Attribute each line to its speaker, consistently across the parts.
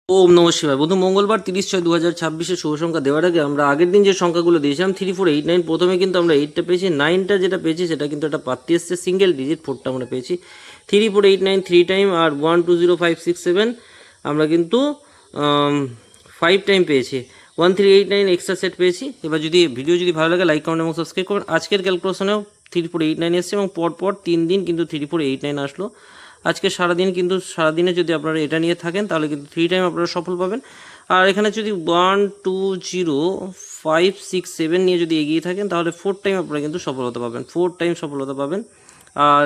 Speaker 1: ওম নমঃ শিবায়। বন্ধু, মঙ্গলবার 30/6/2026 শুভ সংখ্যা দেওয়ার আগে আমরা আগের দিন যে সংখ্যাগুলো দিয়েছিলাম 3, 4, 8, 9, প্রথমে কিন্তু আমরা 8টা পেয়েছি, 9টা যেটা পেয়েছি সেটা কিন্তু একটা পাত্তি এসছে সিঙ্গেল ডিজিট, 4টা আমরা পেয়েছি। 3, 4, 8, 9 3 টাইম আর 1, 2, 0, 5, 6, 7 আমরা কিন্তু 5 টাইম পেয়েছি। 1, 3, 8, 9 এক্সট্রা সেট পেয়েছি। এবার যদি ভিডিও যদি ভালো লাগে লাইক কমেন্ট এবং সাবস্ক্রাইব করবেন। আজকের ক্যালকুলেশনেও 3, 4, 8, 9 এসছে এবং পরপর 3 দিন কিন্তু 3, 4, 8, 9 আসলো। আজকে সারাদিন কিন্তু সারাদিনে যদি আপনারা এটা নিয়ে থাকেন তাহলে কিন্তু 3 টাইম আপনারা সফল পাবেন। আর এখানে যদি 1, 2, 0, 5, 6, 7 নিয়ে যদি এগিয়ে থাকেন তাহলে 4 টাইম আপনারা কিন্তু সফলতা পাবেন, 4 টাইম সফলতা পাবেন। আর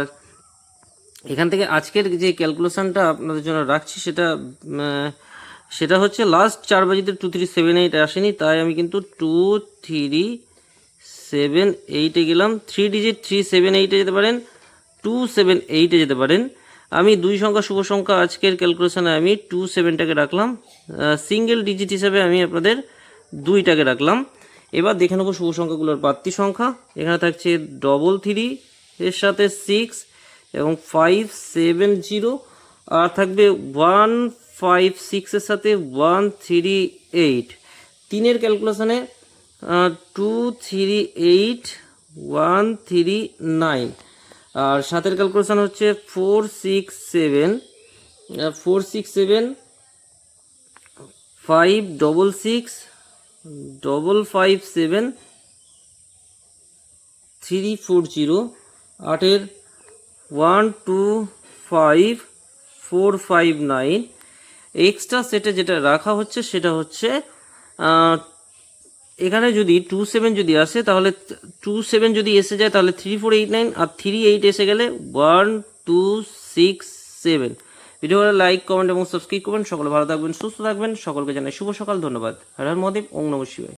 Speaker 1: এখান থেকে আজকের যে ক্যালকুলেশনটা আপনাদের জন্য রাখছি সেটা হচ্ছে লাস্ট 4 বাজিতে 2, 3, 7, 8 আসেনি, তাই আমি কিন্তু 2, 3, 7, 8-এ গেলাম। 3 ডিজিট 3, 7, 8-এ যেতে পারেন, 2, 7, 8-এ যেতে পারেন। আমি 2 সংখ্যা শুভ সংখ্যা আজকের ক্যালকুলেশনে আমি 2, 7টাকে রাখলাম। সিঙ্গেল ডিজিট হিসাবে আমি আপনাদের 2টাকে রাখলাম। এবার দেখে নেবো শুভ সংখ্যাগুলোর প্রাপ্তি সংখ্যা। এখানে থাকছে 3 এর সাথে 6 এবং 5, 7, 0, আর থাকবে 1, 5, 6 এর সাথে 1, 3, 8। 3-এর ক্যালকুলেশনে 2, 3, 8, 1, 3, 9। আর 7-এর ক্যালকুলেশন হচ্ছে 4, 6, 7, 4, 6, 7, 5, 6, 6, 5, 5, 7, 3, 4, 0। 8-এর 1, 2, 5, 4, 5, 9। এক্সট্রা সেটে যেটা রাখা হচ্ছে সেটা হচ্ছে এখানে যদি 2, 7 যদি আসে তাহলে 2, 7 যদি এসে যায় তাহলে 3, 4, 8, 9, আর 3, 8 এসে গেলে 1, 2, 6, 7। ভিডিও ভালো লাইক কমেন্ট এবং সাবস্ক্রাইব করবেন। সকলে ভালো থাকবেন, সুস্থ থাকবেন। সকলকে জানাই শুভ সকাল, ধন্যবাদ। হর হর মহাদেব, ওম নমঃ শিবায়।